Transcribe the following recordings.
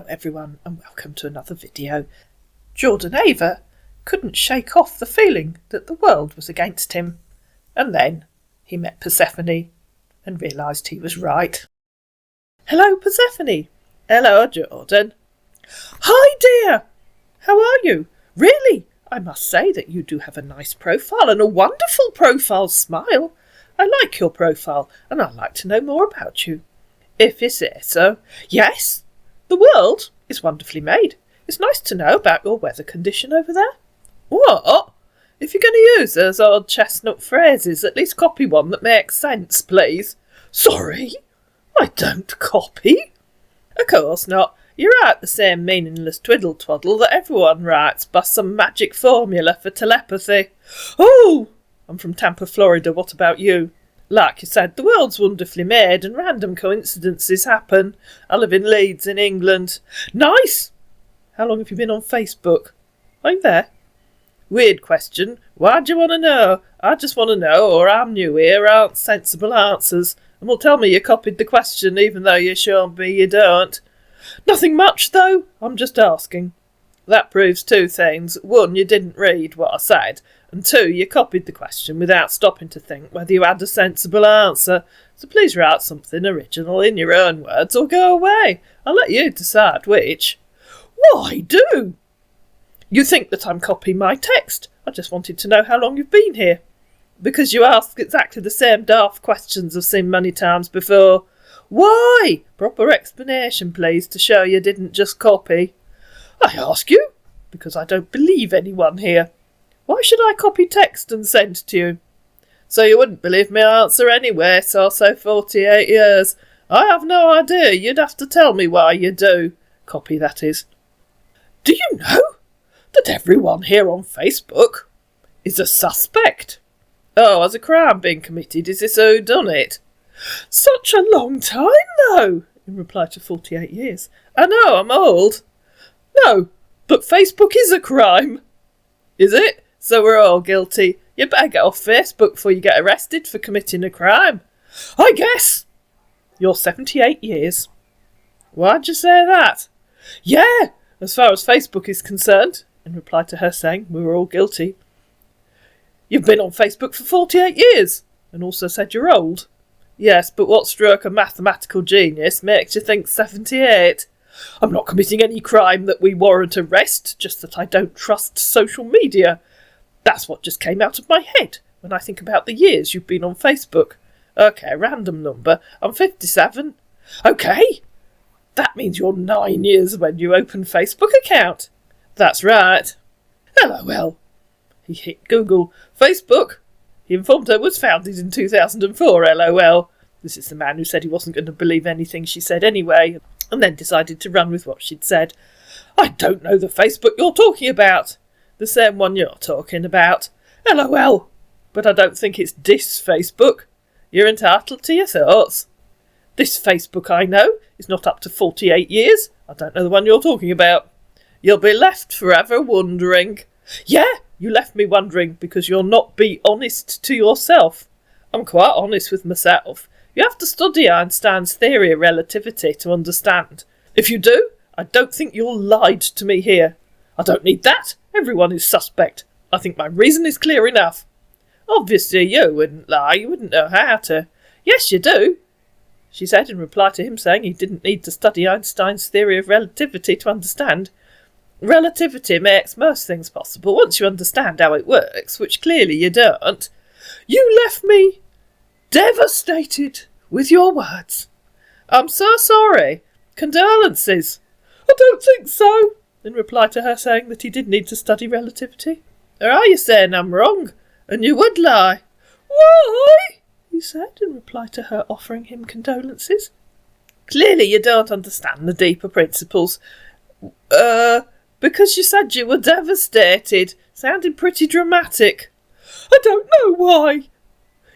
Hello everyone and welcome to another video. Jordan Ava couldn't shake off the feeling that the world was against him. And then he met Persephone and realised he was right. Hello Persephone. Hello Jordan. Hi dear. How are you? Really, I must say that you do have a nice profile and a wonderful profile smile. I like your profile and I'd like to know more about you. If you say so. Yes, the world is wonderfully made. It's nice to know about your weather condition over there. What? If you're going to use those odd chestnut phrases, at least copy one that makes sense, please. Sorry, I don't copy. Of course not. You write the same meaningless twiddle-twaddle that everyone writes by some magic formula for telepathy. Oh, I'm from Tampa, Florida. What about you? Like you said, the world's wonderfully made and random coincidences happen. I live in Leeds in England. Nice! How long have you been on Facebook? Are you there? Weird question. Why do you want to know? I just want to know, or I'm new here, aren't sensible answers. And will tell me you copied the question even though you're showing me you don't. Nothing much though, I'm just asking. That proves two things. One, you didn't read what I said. And two, you copied the question without stopping to think whether you had a sensible answer. So please write something original in your own words or go away. I'll let you decide which. Why do? You think that I'm copying my text. I just wanted to know how long you've been here. Because you ask exactly the same daft questions I've seen many times before. Why? Proper explanation, please, to show you didn't just copy. I ask you because I don't believe anyone here. Why should I copy text and send to you? So you wouldn't believe my answer anyway, so 48 years. I have no idea. You'd have to tell me why you do. Copy, that is. Do you know that everyone here on Facebook is a suspect? Oh, has a crime been committed? Is this who done it? Such a long time, though, in reply to 48 years. I know, I'm old. No, but Facebook is a crime. Is it? So we're all guilty. You better get off Facebook before you get arrested for committing a crime. I guess. You're 78 years. Why'd you say that? Yeah, as far as Facebook is concerned, in reply to her saying we were all guilty. You've been on Facebook for 48 years, and also said you're old. Yes, but what stroke of mathematical genius makes you think 78? I'm not committing any crime that we warrant arrest, just that I don't trust social media. That's what just came out of my head when I think about the years you've been on Facebook. Okay, random number. I'm 57. Okay, that means you're 9 years when you open Facebook account. That's right. LOL. He hit Google. Facebook, he informed her, was founded in 2004, LOL. This is the man who said he wasn't going to believe anything she said anyway, and then decided to run with what she'd said. I don't know the Facebook you're talking about. The same one you're talking about. LOL. But I don't think it's this Facebook. You're entitled to your thoughts. This Facebook I know is not up to 48 years. I don't know the one you're talking about. You'll be left forever wondering. Yeah, you left me wondering because you'll not be honest to yourself. I'm quite honest with myself. You have to study Einstein's theory of relativity to understand. If you do, I don't think you're lied to me here. I don't need that. Everyone is suspect. I think my reason is clear enough. Obviously you wouldn't lie. You wouldn't know how to. Yes, you do, she said in reply to him saying he didn't need to study Einstein's theory of relativity to understand. Relativity makes most things possible once you understand how it works, which clearly you don't. You left me devastated with your words. I'm so sorry. Condolences. I don't think so, in reply to her saying that he did need to study relativity. Or are you saying I'm wrong, and you would lie? Why? He said in reply to her offering him condolences. Clearly you don't understand the deeper principles. Because you said you were devastated. Sounded pretty dramatic. I don't know why.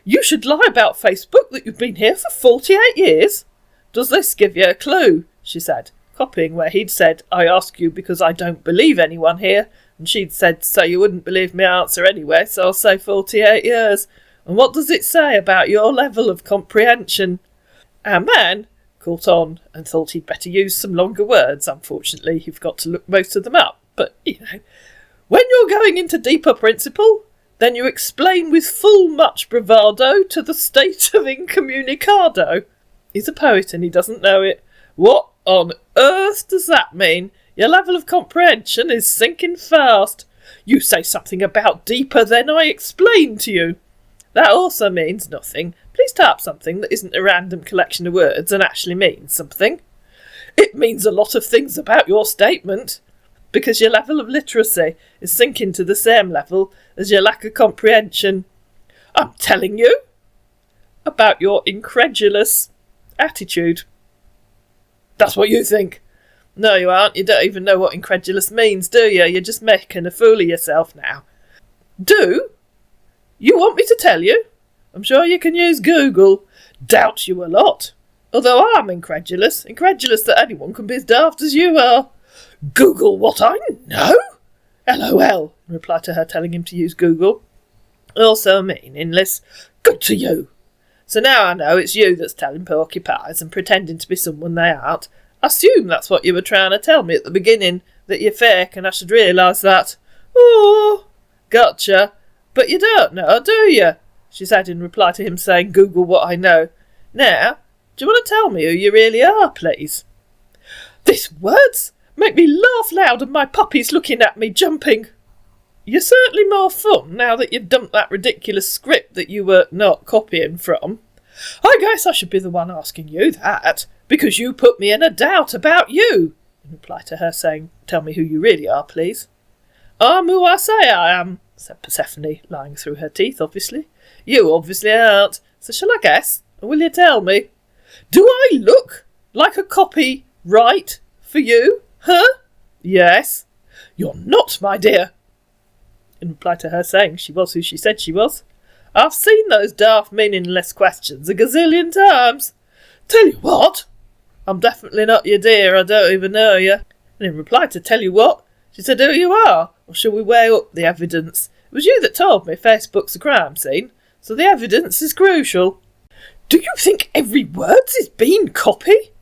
You should lie about Facebook that you've been here for 48 years. Does this give you a clue? She said, copying where he'd said, I ask you because I don't believe anyone here, and she'd said, so you wouldn't believe my answer anyway, so I'll say 48 years. And what does it say about your level of comprehension? Our man caught on and thought he'd better use some longer words. Unfortunately, you've got to look most of them up. But, when you're going into deeper principle, then you explain with full much bravado to the state of incommunicado. He's a poet and he doesn't know it. What on earth does that mean? Your level of comprehension is sinking fast. You say something about deeper than I explain to you. That also means nothing. Please type something that isn't a random collection of words and actually means something. It means a lot of things about your statement, because your level of literacy is sinking to the same level as your lack of comprehension. I'm telling you about your incredulous attitude. That's what you think. No, you aren't. You don't even know what incredulous means, do you? You're just making a fool of yourself now. Do? You want me to tell you? I'm sure you can use Google. Doubt you a lot. Although I'm incredulous that anyone can be as daft as you are. Google what I know? LOL, in reply to her telling him to use Google. Also meaningless. Good to you. So now I know it's you that's telling porcupines and pretending to be someone they aren't. I assume that's what you were trying to tell me at the beginning, that you're fake and I should realise that. Oh, gotcha. But you don't know, do you? She said in reply to him saying, Google what I know. Now, do you want to tell me who you really are, please? These words make me laugh loud and my puppy's looking at me, jumping. You're certainly more fun now that you've dumped that ridiculous script that you were not copying from. I guess I should be the one asking you that, because you put me in a doubt about you, in reply to her saying, tell me who you really are, please. I'm who I say I am, said Persephone, lying through her teeth, obviously. You obviously aren't, so shall I guess, or will you tell me? Do I look like a copy right for you, huh? Yes. You're not, my dear, in reply to her saying she was who she said she was. I've seen those daft meaningless questions a gazillion times. Tell you what, I'm definitely not your dear, I don't even know you. And in reply to tell you what, she said who you are, or shall we weigh up the evidence? It was you that told me Facebook's a crime scene, so the evidence is crucial. Do you think every word's is being copy?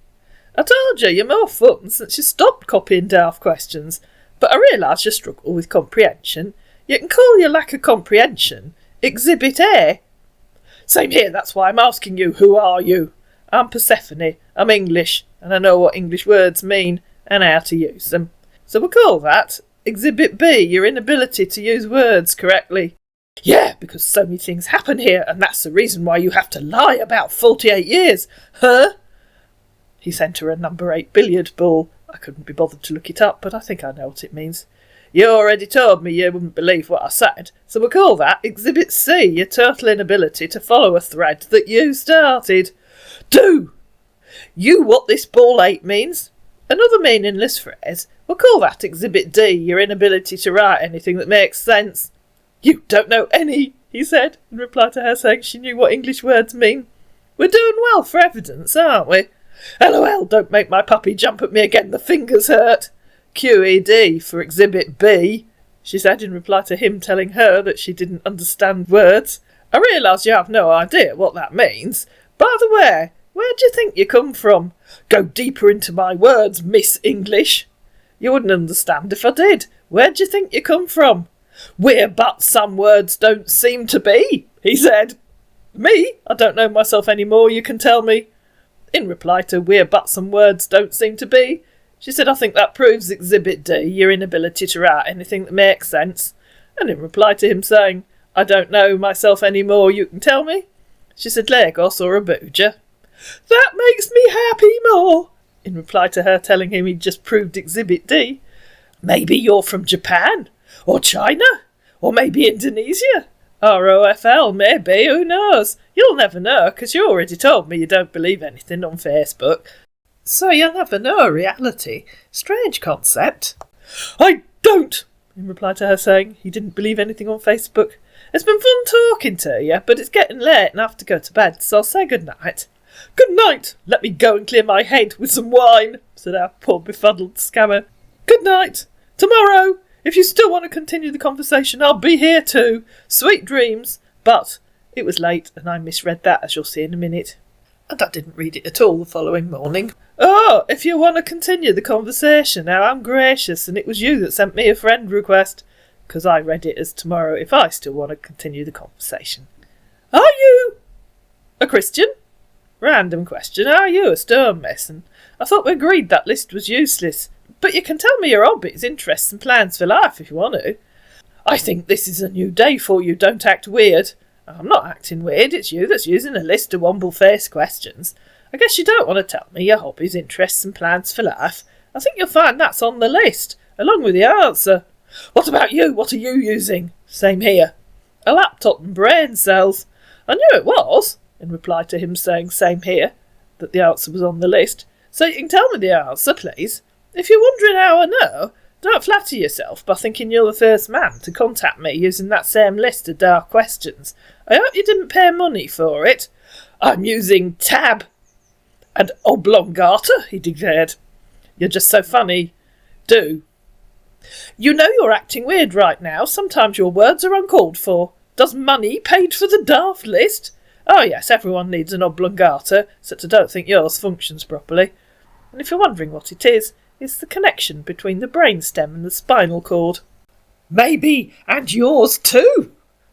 I told you, you're more fun since you stopped copying daft questions, but I realise you struggle with comprehension. You can call your lack of comprehension Exhibit A. Same here, that's why I'm asking you, who are you? I'm Persephone, I'm English, and I know what English words mean and how to use them. So we'll call that Exhibit B, your inability to use words correctly. Yeah, because so many things happen here, and that's the reason why you have to lie about 48 years, huh? He sent her a number 8 billiard ball. I couldn't be bothered to look it up, but I think I know what it means. You already told me you wouldn't believe what I said, so we'll call that Exhibit C, your total inability to follow a thread that you started. Do you what this ball 8 means? Another meaningless phrase. We'll call that Exhibit D, your inability to write anything that makes sense. You don't know any, he said, in reply to her saying she knew what English words mean. We're doing well for evidence, aren't we? LOL, don't make my puppy jump at me again, the fingers hurt. QED for Exhibit B, she said in reply to him telling her that she didn't understand words. I realise you have no idea what that means. By the way, where do you think you come from? Go deeper into my words, Miss English. You wouldn't understand if I did. Where do you think you come from? Where but some words don't seem to be, he said. Me? I don't know myself any more, you can tell me. In reply to where but some words don't seem to be, she said, I think that proves Exhibit D, your inability to write anything that makes sense. And in reply to him saying, I don't know myself any more, you can tell me, she said, Lagos or Abuja. That makes me happy more, in reply to her telling him he'd just proved Exhibit D. Maybe you're from Japan, or China, or maybe Indonesia. ROFL, maybe, who knows? You'll never know, because you already told me you don't believe anything on Facebook. So you'll never know reality. Strange concept. I don't, in reply to her saying he didn't believe anything on Facebook. It's been fun talking to you, but it's getting late and I have to go to bed, so I'll say good night. Good night! Let me go and clear my head with some wine, said our poor befuddled scammer. Good night! Tomorrow! If you still want to continue the conversation, I'll be here too. Sweet dreams. But it was late and I misread that, as you'll see in a minute. and I didn't read it at all the following morning. Oh, if you want to continue the conversation now, I'm gracious, and it was you that sent me a friend request, because I read it as tomorrow if I still want to continue the conversation. Are you a Christian? Random question. Are you a stonemason? I thought we agreed that list was useless, but you can tell me your hobbies, interests and plans for life if you want to. I think this is a new day for you, don't act weird. I'm not acting weird, it's you that's using a list of womble-faced questions. I guess you don't want to tell me your hobbies, interests and plans for life. I think you'll find that's on the list, along with the answer. What about you? What are you using? Same here. A laptop and brain cells. I knew it was, in reply to him saying same here, that the answer was on the list. So you can tell me the answer, please. If you're wondering how I know, don't flatter yourself by thinking you're the first man to contact me using that same list of dark questions. I hope you didn't pay money for it. I'm using tab and oblongata, he declared. You're just so funny. Do. You know you're acting weird right now. Sometimes your words are uncalled for. Does money paid for the daft list? Oh yes, everyone needs an oblongata, except I don't think yours functions properly. And if you're wondering what it is, it's the connection between the brainstem and the spinal cord. Maybe, and yours too.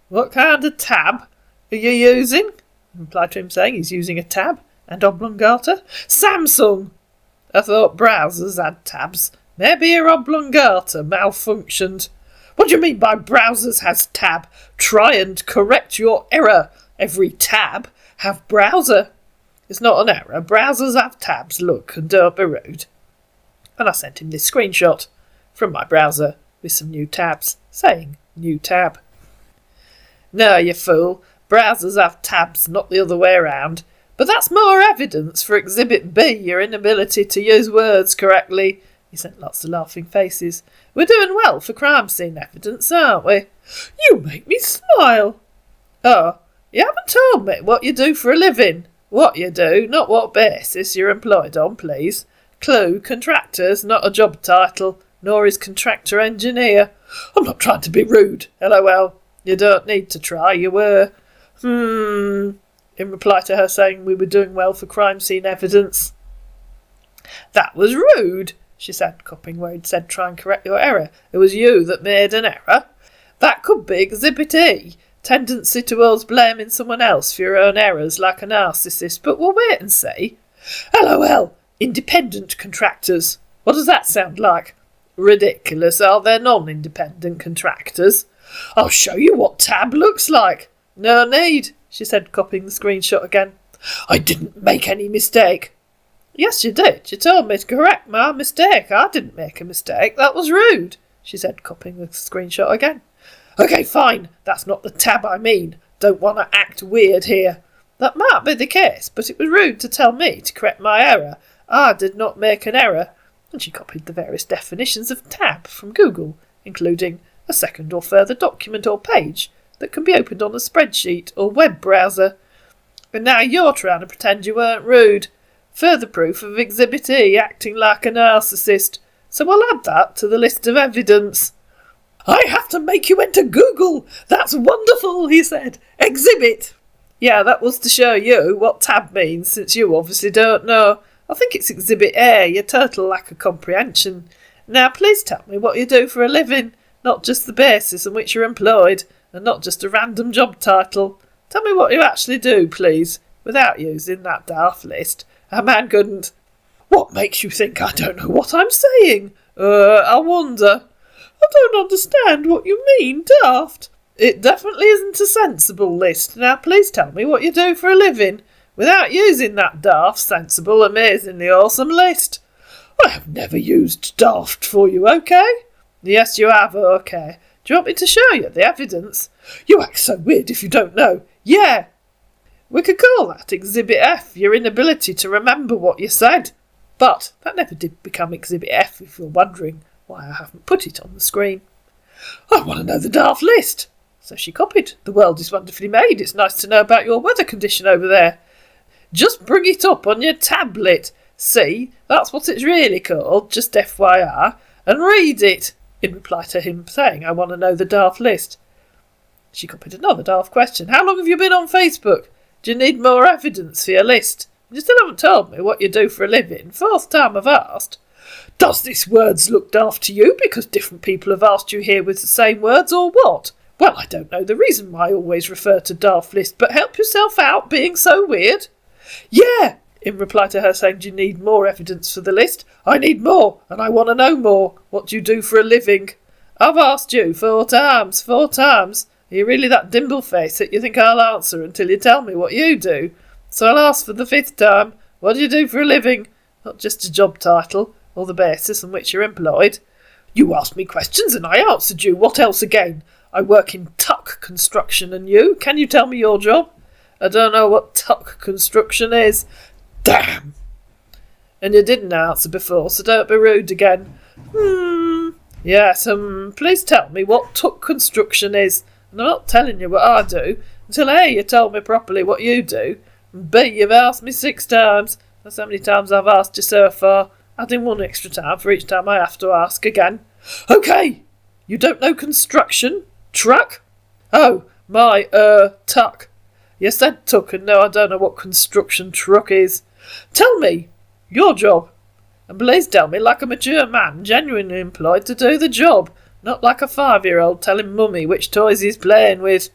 What kind of tab are you using? In reply to him saying he's using a tab and oblongata. Samsung! I thought browsers had tabs. Maybe your oblongata malfunctioned. What do you mean by browsers has tab? Try and correct your error. Every tab have browser. It's not an error. Browsers have tabs. Look, and don't be rude. And I sent him this screenshot from my browser with some new tabs, saying new tab. No, you fool. Browsers have tabs, not the other way around. But that's more evidence for Exhibit B, your inability to use words correctly. He sent lots of laughing faces. We're doing well for crime scene evidence, aren't we? You make me smile. Oh, you haven't told me what you do for a living. What you do, not what basis you're employed on, please. Clue, contractors, not a job title, nor is contractor engineer. I'm not trying to be rude. LOL. You don't need to try, you were. In reply to her saying we were doing well for crime scene evidence. That was rude, she said, copying where he'd said try and correct your error. It was you that made an error. That could be Exhibit E, tendency towards blaming someone else for your own errors like a narcissist, but we'll wait and see. LOL, independent contractors. What does that sound like? Ridiculous, are there non-independent contractors? I'll show you what tab looks like. No need, she said, copying the screenshot again. I didn't make any mistake. Yes, you did. You told me to correct my mistake. I didn't make a mistake. That was rude, she said, copying the screenshot again. OK, fine. That's not the tab I mean. Don't want to act weird here. That might be the case, but it was rude to tell me to correct my error. I did not make an error. And she copied the various definitions of tab from Google, including a second or further document or page that can be opened on a spreadsheet or web browser. And now you're trying to pretend you weren't rude. Further proof of Exhibit E acting like a narcissist. So we'll add that to the list of evidence. I have to make you enter Google. That's wonderful, he said. Exhibit. Yeah, that was to show you what tab means, since you obviously don't know. I think it's Exhibit A, your total lack of comprehension. Now please tell me what you do for a living, not just the basis on which you're employed, and not just a random job title. Tell me what you actually do, please, without using that daft list. A man couldn't. What makes you think I don't know what I'm saying? I wonder. I don't understand what you mean, daft. It definitely isn't a sensible list. Now please tell me what you do for a living, without using that daft, sensible, amazingly awesome list. I have never used daft for you, OK? Yes, you have, OK. Do you want me to show you the evidence? You act so weird if you don't know. Yeah. We could call that Exhibit F, your inability to remember what you said. But that never did become Exhibit F, if you're wondering why I haven't put it on the screen. I want to know the daft list. So she copied. The world is wonderfully made. It's nice to know about your weather condition over there. Just bring it up on your tablet. See, that's what it's really called, just FYI, and read it, in reply to him saying, I want to know the daft list. She copied another daft question. How long have you been on Facebook? Do you need more evidence for your list? You still haven't told me what you do for a living. Fourth time I've asked. Does this words look daft to you because different people have asked you here with the same words, or what? Well, I don't know the reason why I always refer to daft list, but help yourself out, being so weird. Yeah, in reply to her saying, do you need more evidence for the list? I need more, and I want to know more. What do you do for a living? I've asked you 4 times. Are you really that dimple-faced that you think I'll answer until you tell me what you do? So I'll ask for the 5th time. What do you do for a living? Not just a job title, or the basis on which you're employed. You asked me questions and I answered you. What else again? I work in tuck construction, and you? Can you tell me your job? I don't know what tuck construction is. Damn! And you didn't answer before, so don't be rude again. Yes, please tell me what tuck construction is. And I'm not telling you what I do until A, you told me properly what you do, and B, you've asked me 6 times. That's how many times I've asked you so far, adding 1 extra time for each time I have to ask again. Okay, you don't know construction? Truck? Oh, my, tuck. You said tuck, and no, I don't know what construction truck is. Tell me, your job. And please tell me like a mature man genuinely employed to do the job, not like a 5-year-old telling mummy which toys he's playing with.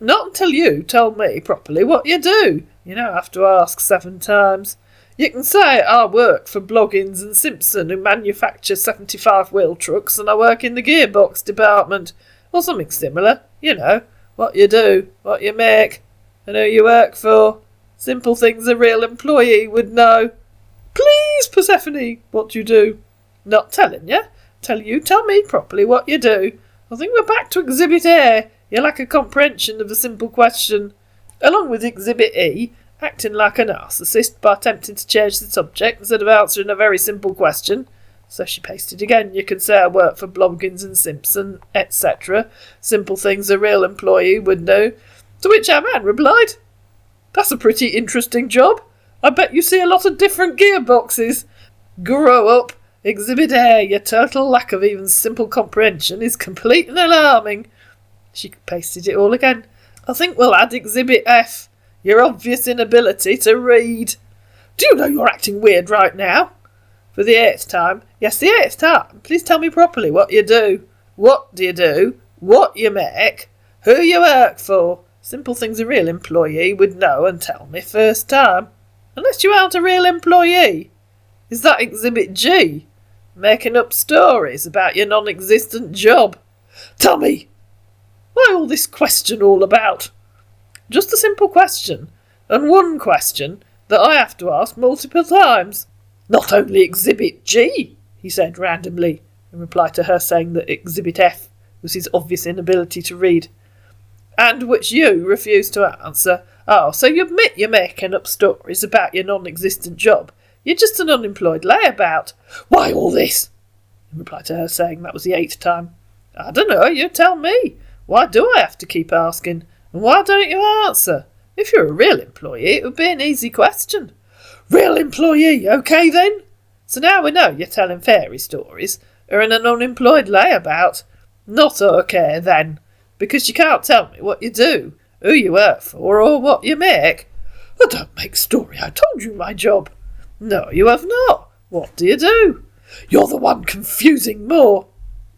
Not until you tell me properly what you do. You don't have to ask 7 times. You can say I work for Bloggins and Simpson, who manufacture 75-wheel trucks, and I work in the gearbox department, or something similar. You know, what you do, what you make, and who you work for. Simple things a real employee would know. Please, Persephone, what do you do? Not telling you. Tell me properly what you do. I think we're back to Exhibit A. You lack a comprehension of a simple question. Along with Exhibit E, acting like a narcissist by attempting to change the subject instead of answering a very simple question. So she pasted again. You can say I work for Blobkins and Simpson, etc. Simple things a real employee would know. To which our man replied, that's a pretty interesting job. I bet you see a lot of different gearboxes. Grow up. Exhibit A, your total lack of even simple comprehension is complete and alarming. She pasted it all again. I think we'll add Exhibit F, your obvious inability to read. Do you know you're acting weird right now? For the 8th time. Yes, the 8th time. Please tell me properly what you do. What do you do? What you make? Who you work for? Simple things a real employee would know and tell me first time. Unless you aren't a real employee. Is that Exhibit G? Making up stories about your non-existent job. Tell me, why all this question all about? Just a simple question, and one question that I have to ask multiple times. Not only Exhibit G, he said randomly, in reply to her saying that Exhibit F was his obvious inability to read, and which you refused to answer. Oh, so you admit you're making up stories about your non-existent job. You're just an unemployed layabout. Why all this? In reply to her saying that was the 8th time. I don't know, you tell me. Why do I have to keep asking? And why don't you answer? If you're a real employee, it would be an easy question. Real employee, okay then? So now we know you're telling fairy stories, or in an unemployed layabout. Not okay then, because you can't tell me what you do, who you work for, or what you make. I don't make story, I told you my job. No, you have not. What do you do? You're the one confusing more.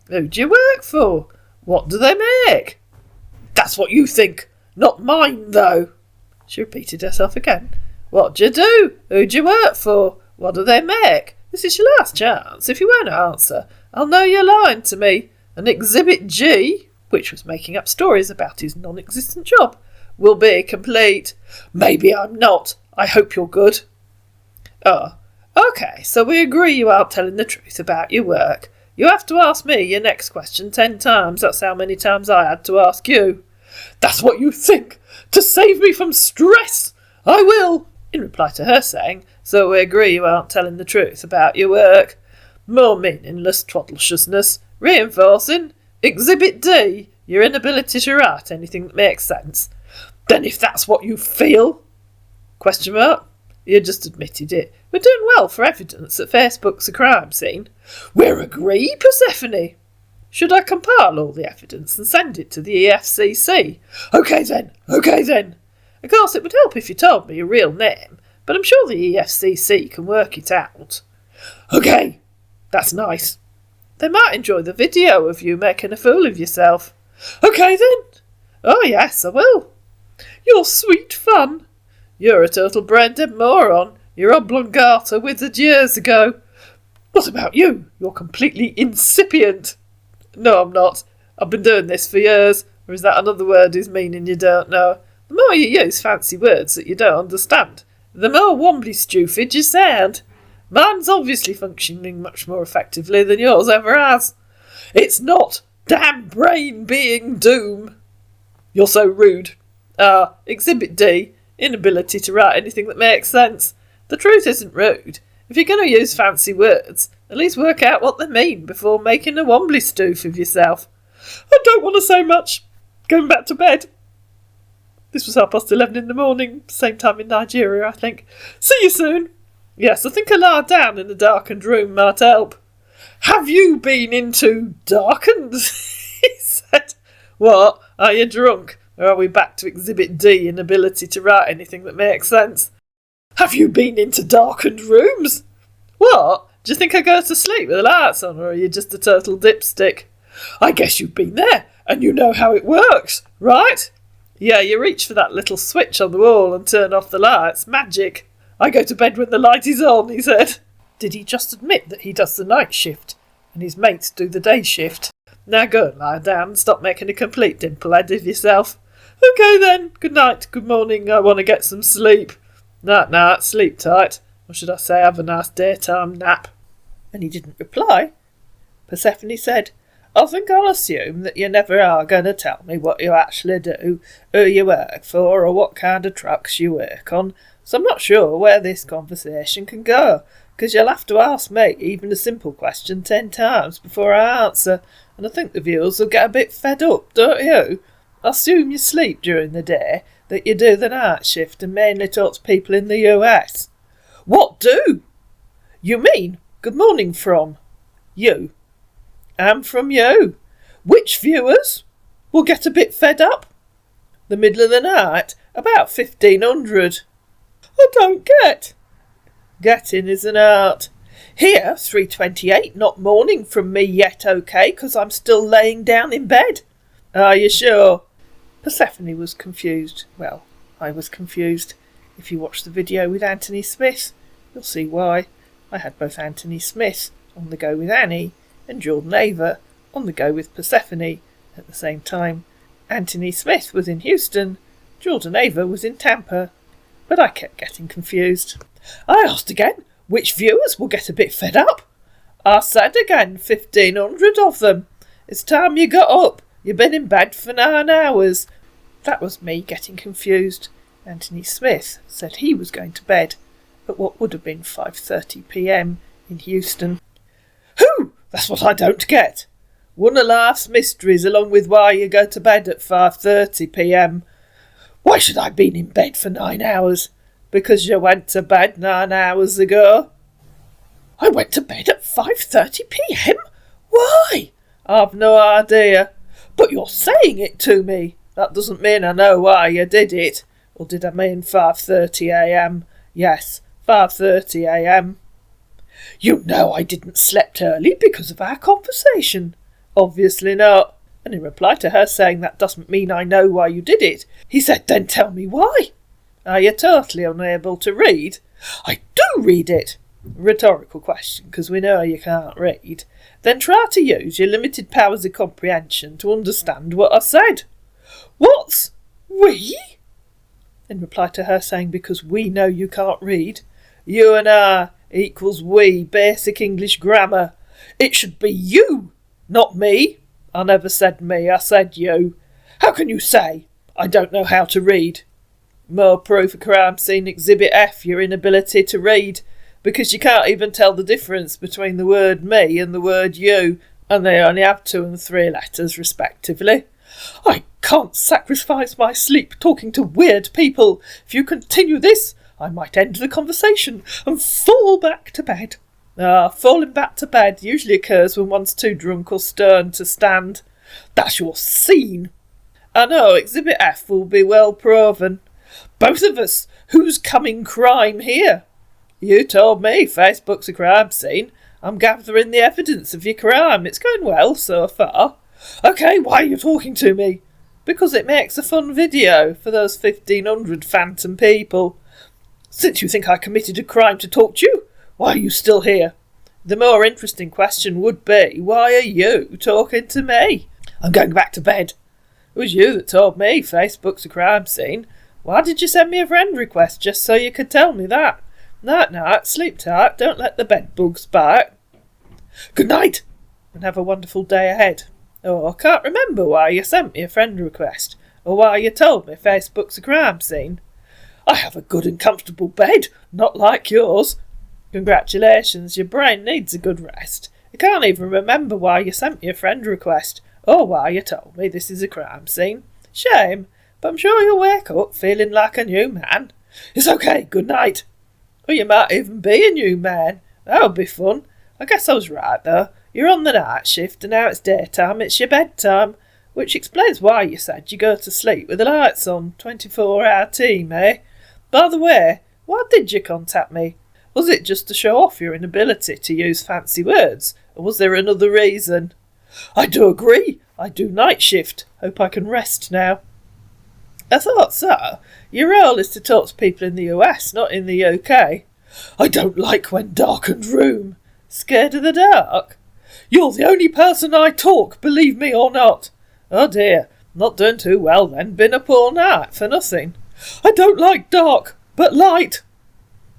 Who do you work for? What do they make? That's what you think. Not mine, though. She repeated herself again. What do you do? Who do you work for? What do they make? This is your last chance. If you won't answer, I'll know you're lying to me. And Exhibit G, which was making up stories about his non-existent job, will be complete. Maybe I'm not. I hope you're good. Oh, okay, so we agree you aren't telling the truth about your work. You have to ask me your next question 10 times. That's how many times I had to ask you. That's what you think. To save me from stress, I will. In reply to her saying, so we agree you aren't telling the truth about your work. More meaningless twaddleshousness. Reinforcing. Exhibit D, your inability to write anything that makes sense. Then if that's what you feel... Question mark? You just admitted it. We're doing well for evidence that Facebook's a crime scene. We're agree, Persephone. Should I compile all the evidence and send it to the EFCC? Okay then. Of course it would help if you told me your real name, but I'm sure the EFCC can work it out. OK, that's nice. They might enjoy the video of you making a fool of yourself. OK then. Oh yes, I will. You're sweet fun. You're a total brain-dead moron. You're oblongata withered years ago. What about you? You're completely incipient. No, I'm not. I've been doing this for years. Or is that another word whose meaning you don't know? The more you use fancy words that you don't understand, the more wombly stupid you sound. Mine's obviously functioning much more effectively than yours ever has. It's not damn brain being doom. You're so rude. Exhibit D, inability to write anything that makes sense. The truth isn't rude. If you're going to use fancy words, at least work out what they mean before making a wombly stoof of yourself. I don't want to say much. Going back to bed. This was 11:30 in the morning, same time in Nigeria, I think. See you soon. Yes, I think a lie down in a darkened room might help. Have you been into darkened? He said. What? Are you drunk? Or are we back to Exhibit D, inability to write anything that makes sense? Have you been into darkened rooms? What? Do you think I go to sleep with the lights on, or are you just a total dipstick? I guess you've been there, and you know how it works, right? Yeah, you reach for that little switch on the wall and turn off the lights. Magic. I go to bed when the light is on, he said. Did he just admit that he does the night shift, and his mates do the day shift? Now go and lie down and stop making a complete dimplehead of yourself. OK then, good night, good morning, I want to get some sleep. Night, sleep tight. Or should I say, have a nice daytime nap. And he didn't reply. Persephone said, I think I'll assume that you never are going to tell me what you actually do, who you work for, or what kind of trucks you work on, so I'm not sure where this conversation can go, because you'll have to ask me even a simple question 10 times before I answer, and I think the viewers will get a bit fed up, don't you? I assume you sleep during the day, that you do the night shift and mainly talk to people in the US. What do? You mean, good morning from you. And from you. Which viewers will get a bit fed up? The middle of the night, about 1500. I don't get. Getting is an art. Here, 3:28, not morning from me yet, OK, 'cause I'm still laying down in bed. Are you sure? Persephone was confused. Well, I was confused. If you watch the video with Anthony Smith, you'll see why. I had both Anthony Smith on the go with Annie and Jordan Ava on the go with Persephone at the same time. Anthony Smith was in Houston, Jordan Ava was in Tampa, but I kept getting confused. I asked again, which viewers will get a bit fed up? I said again, 1500 of them. It's time you got up. You've been in bed for 9 hours. That was me getting confused. Anthony Smith said he was going to bed at what would have been 5:30 p.m. in Houston. Who? That's what I don't get. One of life's mysteries, along with why you go to bed at 5:30 p.m. Why should I have been in bed for 9 hours? Because you went to bed 9 hours ago. I went to bed at 5:30 p.m? Why? I've no idea. But you're saying it to me. That doesn't mean I know why you did it. Or did I mean 5:30 a.m? Yes, 5:30 a.m. You know I didn't slept early because of our conversation. Obviously not. And in reply to her saying that doesn't mean I know why you did it, he said, then tell me why. Are you totally unable to read? I do read it. Rhetorical question, because we know you can't read. Then try to use your limited powers of comprehension to understand what I said. What's we? In reply to her saying, because we know you can't read. You and I equals we, basic English grammar. It should be you, not me. I never said me, I said you. How can you say I don't know how to read? More proof of crime scene exhibit F, your inability to read, because you can't even tell the difference between the word me and the word you, and they only have 2 and 3 letters respectively. I can't sacrifice my sleep talking to weird people. If you continue this, I might end the conversation and fall back to bed. Falling back to bed usually occurs when one's too drunk or stern to stand. That's your scene. I know, Exhibit F will be well proven. Both of us Who's coming crime here? You told me Facebook's a crime scene. I'm gathering the evidence of your crime. It's going well so far. OK, why are you talking to me? Because it makes a fun video for those 1,500 phantom people. Since you think I committed a crime to talk to you, why are you still here? The more interesting question would be, why are you talking to me? I'm going back to bed. It was you that told me Facebook's a crime scene. Why did you send me a friend request just so you could tell me that? Night, sleep tight, don't let the bed bugs bite. Good night, and have a wonderful day ahead. Oh, I can't remember why you sent me a friend request, or why you told me Facebook's a crime scene. I have a good and comfortable bed, not like yours. Congratulations, your brain needs a good rest. I can't even remember why you sent me a friend request, or why you told me this is a crime scene. Shame, but I'm sure you'll wake up feeling like a new man. It's okay, good night. Or you might even be a new man. That would be fun. I guess I was right, though. You're on the night shift, and now it's daytime, it's your bedtime, which explains why you said you go to sleep with the lights on, 24-hour team, eh? By the way, why did you contact me? Was it just to show off your inability to use fancy words, or was there another reason? I do agree. I do night shift. Hope I can rest now. I thought so. Your role is to talk to people in the US, not in the UK. I don't like when darkened room. Scared of the dark? You're the only person I talk, believe me or not. Oh dear, not done too well then. Been up all night for nothing. I don't like dark, but light.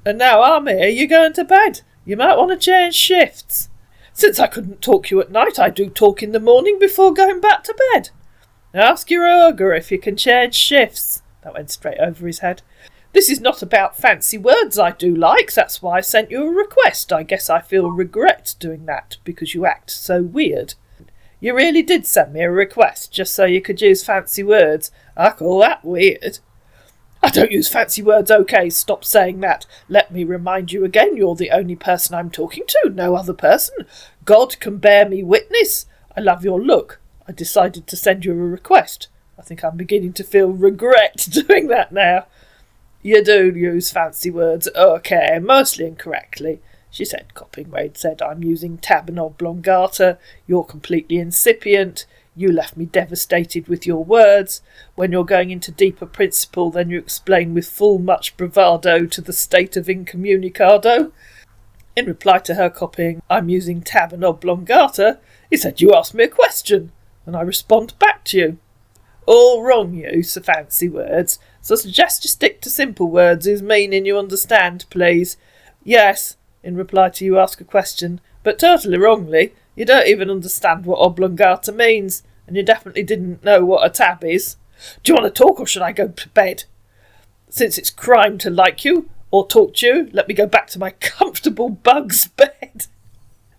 And now I'm here, you're going to bed. You might want to change shifts. Since I couldn't talk you at night, I do talk in the morning before going back to bed. Ask your ogre if you can change shifts. That went straight over his head. This is not about fancy words I do like, that's why I sent you a request. I guess I feel regret doing that, because you act so weird. You really did send me a request, just so you could use fancy words. I call that weird. I don't use fancy words, OK, stop saying that. Let me remind you again, you're the only person I'm talking to, no other person. God can bear me witness. I love your look. I decided to send you a request. I think I'm beginning to feel regret doing that now. You do use fancy words, OK, mostly incorrectly, she said, copying where he'd said, I'm using tab and oblongata, you're completely incipient, you left me devastated with your words, when you're going into deeper principle then you explain with full much bravado to the state of incommunicado. In reply to her copying, I'm using tab and oblongata, he said you asked me a question, and I respond back to you. All wrong use of fancy words, so I suggest you stick to simple words whose meaning you understand, please. Yes, in reply to you ask a question, but totally wrongly. You don't even understand what oblongata means, and you definitely didn't know what a tab is. Do you want to talk or should I go to bed? Since it's crime to like you, or talk to you, let me go back to my comfortable bug's bed,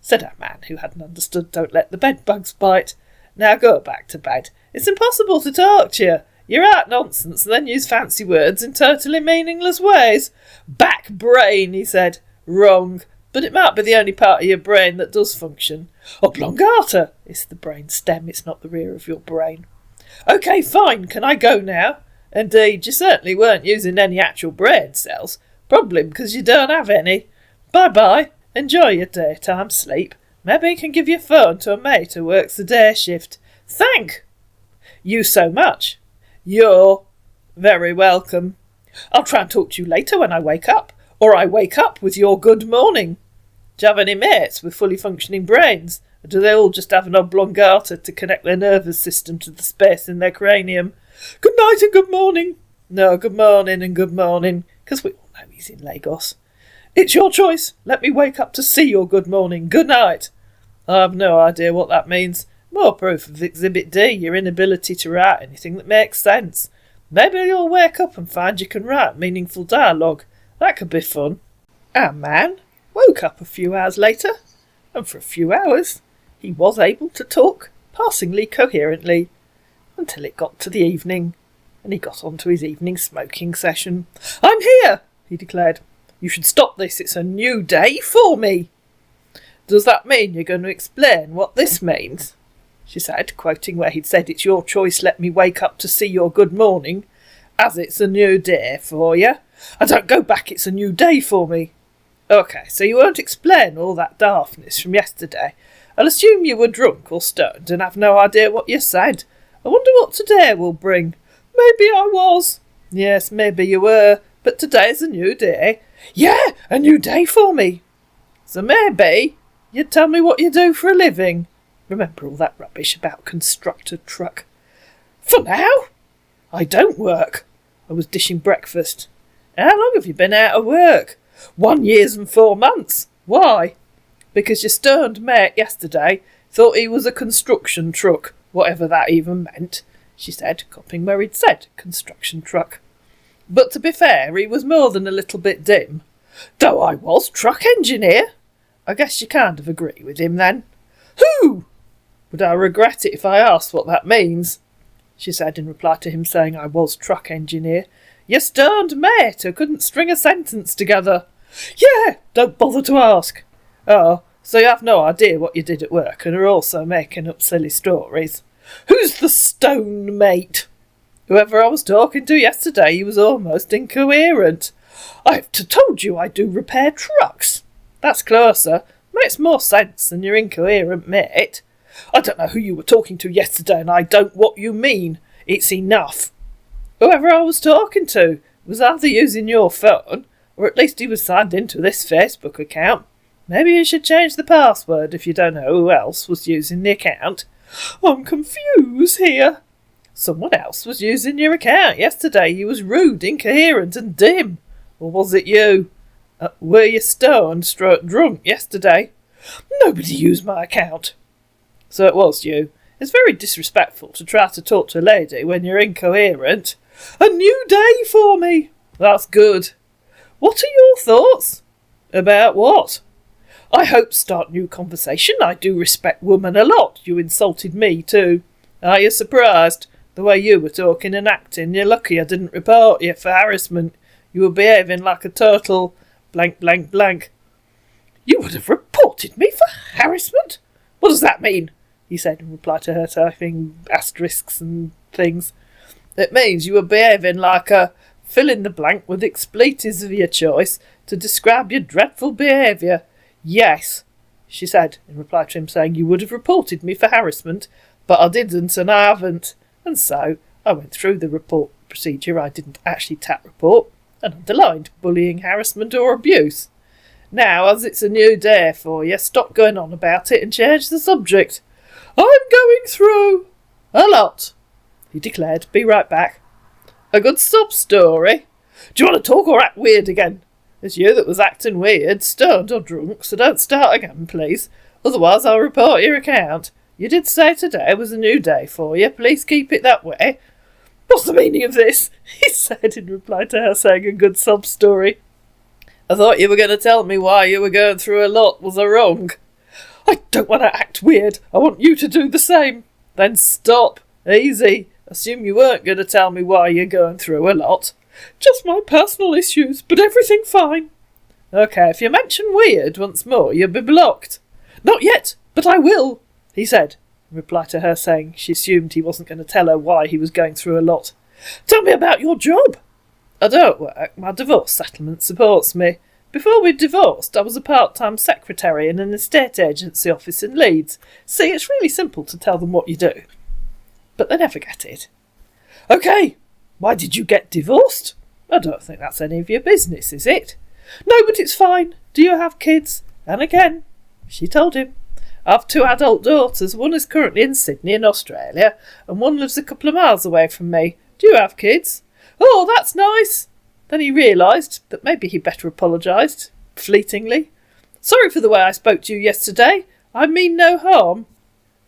said our man who hadn't understood don't let the bed bugs bite. Now go back to bed. It's impossible to talk to you. You're out nonsense and then use fancy words in totally meaningless ways. Back brain, he said. Wrong. But it might be the only part of your brain that does function. Oblongata. It's the brain stem, it's not the rear of your brain. OK, fine. Can I go now? Indeed, you certainly weren't using any actual brain cells. Probably because you don't have any. Bye-bye. Enjoy your daytime sleep. Maybe you can give your phone to a mate who works the day shift. Thank you so much. You're very welcome. I'll try and talk to you later when I wake up, or I wake up with your good morning. Do you have any mates with fully functioning brains, or do they all just have an oblongata to connect their nervous system to the space in their cranium? Good night and good morning. No, good morning and good morning, because we all know he's in Lagos. It's your choice. Let me wake up to see your good morning. Good night. I have no idea what that means. More proof of Exhibit D, your inability to write anything that makes sense. Maybe you'll wake up and find you can write meaningful dialogue. That could be fun. Our man woke up a few hours later, and for a few hours he was able to talk passingly coherently, until it got to the evening, and he got on to his evening smoking session. I'm here, he declared. You should stop this. It's a new day for me. Does that mean you're going to explain what this means? She said, quoting where he'd said, it's your choice, let me wake up to see your good morning, as it's a new day for you. I don't go back, it's a new day for me. OK, so you won't explain all that daftness from yesterday. I'll assume you were drunk or stoned and have no idea what you said. I wonder what today will bring. Maybe I was. Yes, maybe you were, but today's a new day. Yeah, a new day for me. So maybe you'd tell me what you do for a living. Remember all that rubbish about constructor truck. For now, I don't work. I was dishing breakfast. How long have you been out of work? 1 year and 4 months. Why? Because your stoned mate yesterday thought he was a construction truck, whatever that even meant, she said, copying where he'd said construction truck. But to be fair, he was more than a little bit dim. Though I was truck engineer. I guess you kind of agree with him then. Who? Would I regret it if I asked what that means? She said in reply to him saying I was truck engineer. Your stoned mate who couldn't string a sentence together. Yeah, don't bother to ask. Oh, so you have no idea what you did at work and are also making up silly stories. Who's the stone mate? Whoever I was talking to yesterday, he was almost incoherent. I've told you I do repair trucks. That's closer. Makes more sense than your incoherent mate. I don't know who you were talking to yesterday and I don't what you mean. It's enough. Whoever I was talking to was either using your phone or at least he was signed into this Facebook account. Maybe you should change the password if you don't know who else was using the account. I'm confused here. Someone else was using your account yesterday. He was rude, incoherent and dim. Or was it you? Were you stoned, drunk yesterday? Nobody used my account. So it was you. It's very disrespectful to try to talk to a lady when you're incoherent. A new day for me. That's good. What are your thoughts? About what? I hope to start new conversation. I do respect women a lot. You insulted me too. Are you surprised? The way you were talking and acting, you're lucky I didn't report you for harassment. You were behaving like a total blank blank blank. You would have reported me for harassment? What does that mean? He said in reply to her typing asterisks and things. It means you were behaving like a fill in the blank with expletives of your choice to describe your dreadful behaviour. Yes, she said in reply to him saying you would have reported me for harassment, but I didn't and I haven't. And so I went through the report procedure. I didn't actually tap report and underlined bullying, harassment or abuse. Now, as it's a new day for you, stop going on about it and change the subject. I'm going through a lot, he declared. Be right back. A good sob story. Do you want to talk or act weird again? It's you that was acting weird, stoned or drunk, so don't start again, please. Otherwise I'll report your account. You did say today was a new day for you. Please keep it that way. What's the meaning of this? He said in reply to her saying a good sob story. I thought you were going to tell me why you were going through a lot. Was I wrong? I don't want to act weird. I want you to do the same. Then stop. Easy. Assume you weren't going to tell me why you're going through a lot. Just my personal issues, but everything fine. OK, if you mention weird once more, you'll be blocked. Not yet, but I will, he said, in reply to her saying she assumed he wasn't going to tell her why he was going through a lot. Tell me about your job. I don't work. My divorce settlement supports me. Before we divorced, I was a part-time secretary in an estate agency office in Leeds. See, it's really simple to tell them what you do. But they never get it. OK, why did you get divorced? I don't think that's any of your business, is it? No, but it's fine. Do you have kids? And again, she told him. I have 2 adult daughters. One is currently in Sydney in Australia, and one lives a couple of miles away from me. Do you have kids? Oh, that's nice. Then he realised that maybe he'd better apologised, fleetingly. Sorry for the way I spoke to you yesterday. I mean no harm.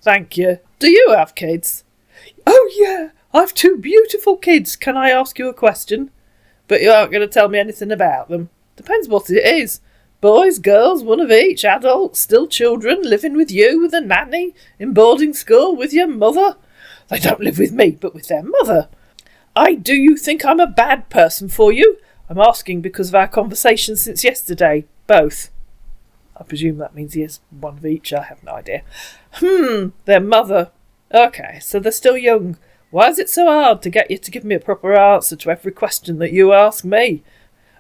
Thank you. Do you have kids? Oh, yeah. I've 2 beautiful kids. Can I ask you a question? But you aren't going to tell me anything about them. Depends what it is. Boys, girls, one of each, adults, still children, living with you, with a nanny, in boarding school, with your mother. They don't live with me, but with their mother. Do you think I'm a bad person for you? I'm asking because of our conversation since yesterday. Both. I presume that means he has one of each. I have no idea. Their mother. OK, so they're still young. Why is it so hard to get you to give me a proper answer to every question that you ask me?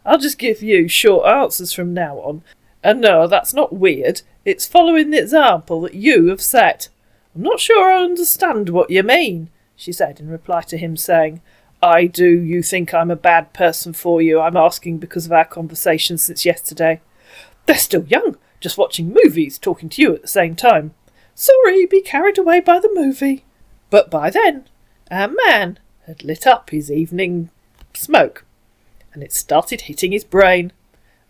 I'll just give you short answers from now on. And no, that's not weird. It's following the example that you have set. I'm not sure I understand what you mean, she said in reply to him saying, Do you think I'm a bad person for you? I'm asking because of our conversation since yesterday. They're still young, just watching movies, talking to you at the same time. Sorry, be carried away by the movie. But by then, our man had lit up his evening smoke, and it started hitting his brain.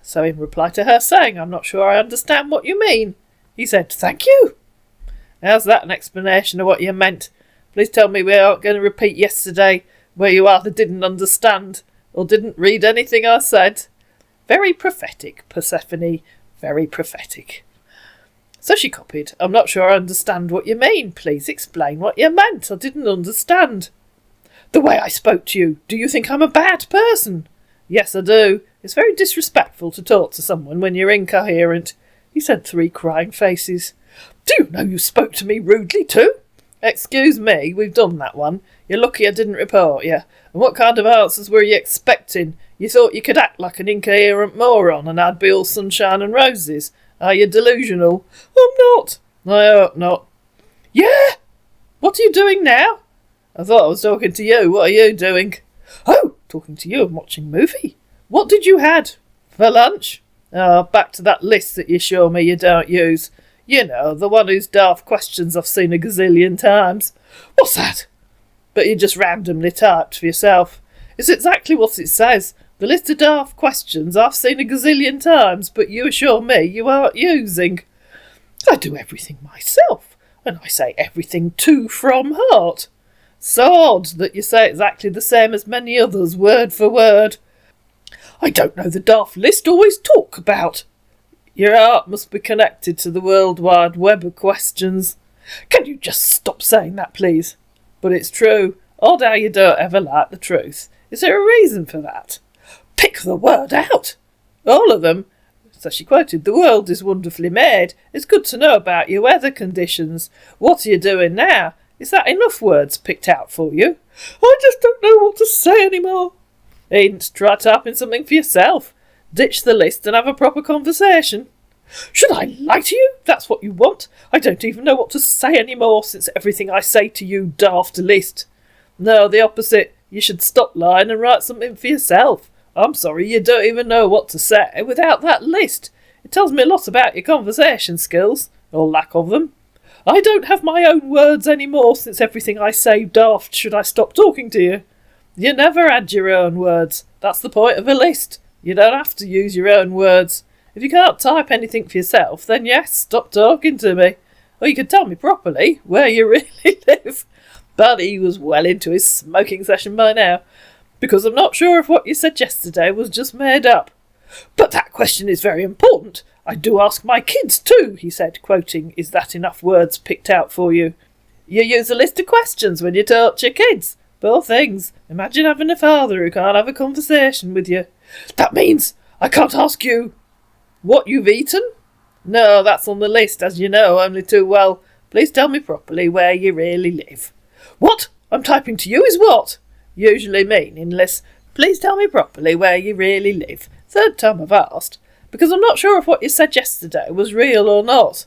So in reply to her saying, I'm not sure I understand what you mean, he said, Thank you. How's that an explanation of what you meant? Please tell me we aren't going to repeat yesterday, where you either didn't understand or didn't read anything I said. Very prophetic, Persephone, very prophetic. So she copied, I'm not sure I understand what you mean. Please explain what you meant. I didn't understand. The way I spoke to you, do you think I'm a bad person? Yes, I do. It's very disrespectful to talk to someone when you're incoherent. He said, 3 crying faces. Do you know you spoke to me rudely too? Excuse me, we've done that one. You're lucky I didn't report you. And what kind of answers were you expecting? You thought you could act like an incoherent moron and I'd be all sunshine and roses? Are you delusional? I'm not. I hope not. Yeah? What are you doing now? I thought I was talking to you. What are you doing? Oh, talking to you and watching a movie. What did you had for lunch? Back to that list that you show me you don't use. You know, the one whose daft questions I've seen a gazillion times. What's that? But you just randomly typed for yourself. It's exactly what it says. The list of daft questions I've seen a gazillion times, but you assure me you aren't using. I do everything myself, and I say everything too from heart. So odd that you say exactly the same as many others, word for word. I don't know the daft list always talk about. Your heart must be connected to the World Wide Web of questions. Can you just stop saying that, please? But it's true. Odd how you don't ever like the truth. Is there a reason for that? Pick the word out. All of them. So she quoted, The world is wonderfully made. It's good to know about your weather conditions. What are you doing now? Is that enough words picked out for you? I just don't know what to say anymore. Ain't try typing something for yourself. Ditch the list and have a proper conversation. Should I lie to you? That's what you want? I don't even know what to say anymore since everything I say to you daft list. No, the opposite. You should stop lying and write something for yourself. I'm sorry, you don't even know what to say without that list. It tells me a lot about your conversation skills, or lack of them. I don't have my own words anymore since everything I say daft should I stop talking to you. You never add your own words. That's the point of a list. You don't have to use your own words. If you can't type anything for yourself, then yes, stop talking to me. Or you could tell me properly where you really live. But he was well into his smoking session by now, because I'm not sure if what you said yesterday was just made up. But that question is very important. I do ask my kids too, he said, quoting, Is that enough words picked out for you? You use a list of questions when you talk to your kids. Poor things. Imagine having a father who can't have a conversation with you. That means I can't ask you what you've eaten? No, that's on the list, as you know only too well. Please tell me properly where you really live. What I'm typing to you is what? Usually meaningless. Please tell me properly where you really live. 3rd time I've asked, because I'm not sure if what you said yesterday was real or not.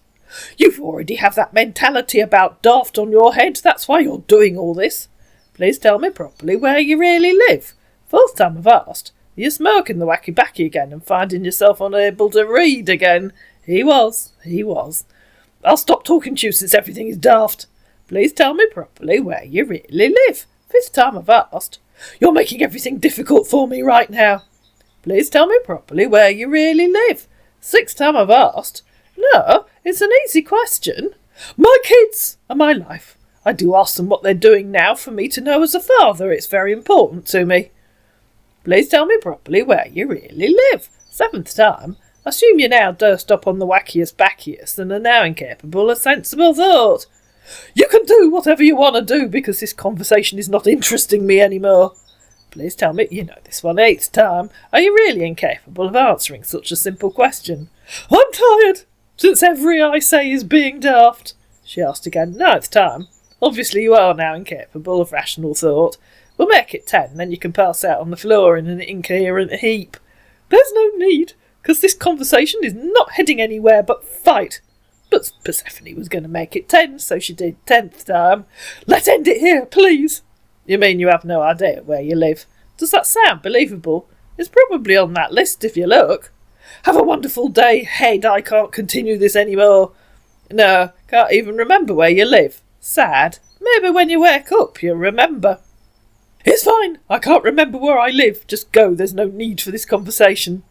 You've already have that mentality about daft on your head. That's why you're doing all this. Please tell me properly where you really live. 4th time I've asked. You're smoking the wacky-backy again and finding yourself unable to read again. He was. I'll stop talking to you since everything is daft. Please tell me properly where you really live. 5th time I've asked. You're making everything difficult for me right now. Please tell me properly where you really live. 6th time I've asked. No, it's an easy question. My kids are my life. I do ask them what they're doing now for me to know as a father. It's very important to me. Please tell me properly where you really live. 7th time. Assume you're now dosed up on the wackiest and are now incapable of sensible thought. You can do whatever you want to do because this conversation is not interesting me anymore. Please tell me, you know this one. 8th time. Are you really incapable of answering such a simple question? I'm tired, since every I say is being daft. She asked again. 9th time. Obviously you are now incapable of rational thought. We'll make it 10, then you can pass out on the floor in an incoherent heap. There's no need, because this conversation is not heading anywhere but fight. But Persephone was going to make it 10, so she did 10th time. Let's end it here, please. You mean you have no idea where you live? Does that sound believable? It's probably on that list if you look. Have a wonderful day, Head. I can't continue this anymore. No, can't even remember where you live. Sad. Maybe when you wake up you'll remember. It's fine. I can't remember where I live. Just go. There's no need for this conversation.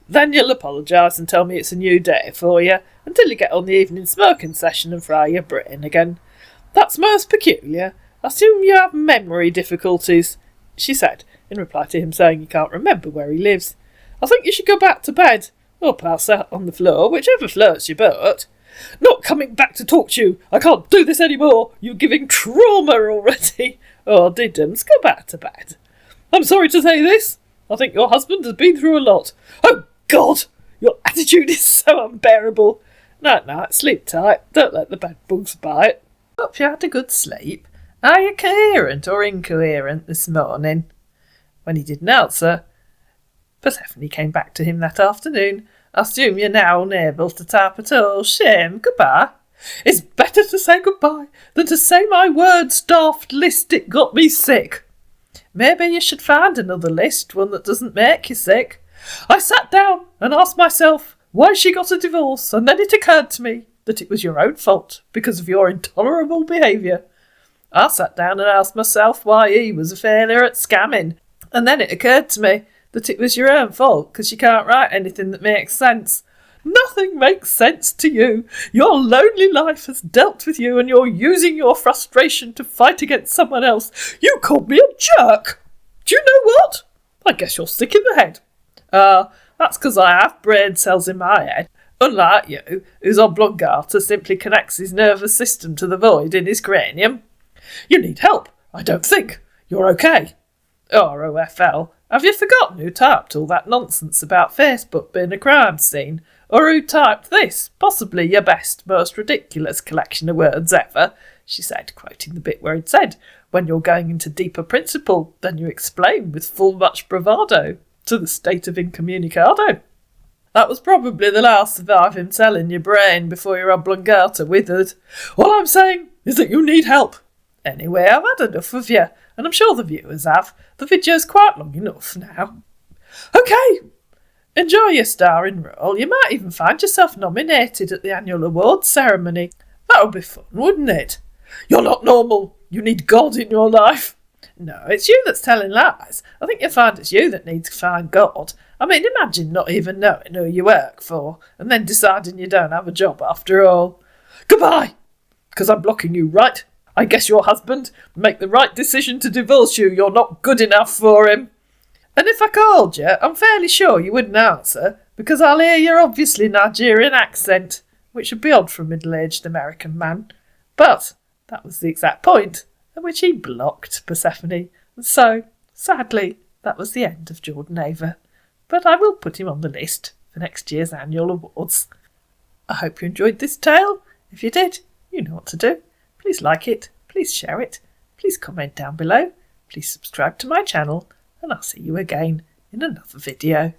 Then you'll apologise and tell me it's a new day for you, until you get on the evening smoking session and fry your brain again. That's most peculiar. I assume you have memory difficulties, she said, in reply to him saying he can't remember where he lives. I think you should go back to bed, or pass out on the floor, whichever floats your boat. Not coming back to talk to you. I can't do this any more. You're giving trauma already. Oh, Diddums, go back to bed. I'm sorry to say this. I think your husband has been through a lot. Oh, God! Your attitude is so unbearable. Night-night, sleep tight. Don't let the bed bugs bite. Hope you had a good sleep. Are you coherent or incoherent this morning? When he didn't answer, Persephone came back to him that afternoon. I assume you're now unable to type at all. Shame. Goodbye. It's better to say goodbye than to say my words, daft list. It got me sick. Maybe you should find another list, one that doesn't make you sick. I sat down and asked myself why she got a divorce, and then it occurred to me that it was your own fault because of your intolerable behaviour. I sat down and asked myself why he was a failure at scamming, and then it occurred to me that it was your own fault because you can't write anything that makes sense. Nothing makes sense to you. Your lonely life has dealt with you and you're using your frustration to fight against someone else. You called me a jerk. Do you know what? I guess you're sick in the head. That's because I have brain cells in my head. Unlike you, whose oblongata simply connects his nervous system to the void in his cranium. You need help, I don't think. You're okay. ROFL. Have you forgotten who typed all that nonsense about Facebook being a crime scene? Or who typed this, possibly your best, most ridiculous collection of words ever? She said, quoting the bit where it said, when you're going into deeper principle, then you explain with full much bravado to the state of incommunicado. That was probably the last surviving cell in your brain before your oblongata withered. All I'm saying is that you need help. Anyway, I've had enough of you, and I'm sure the viewers have. The video's quite long enough now. OK, enjoy your starring role. You might even find yourself nominated at the annual awards ceremony. That would be fun, wouldn't it? You're not normal. You need God in your life. No, it's you that's telling lies. I think you'll find it's you that needs to find God. I mean, imagine not even knowing who you work for, and then deciding you don't have a job after all. Goodbye, because I'm blocking you, right? I guess your husband make the right decision to divorce you. You're not good enough for him. And if I called you, I'm fairly sure you wouldn't answer, because I'll hear your obviously Nigerian accent, which would be odd for a middle-aged American man. But that was the exact point at which he blocked Persephone, and so, sadly, that was the end of Jordan Ava. But I will put him on the list for next year's annual awards. I hope you enjoyed this tale. If you did, you know what to do. Please like it, please share it, please comment down below, please subscribe to my channel, and I'll see you again in another video.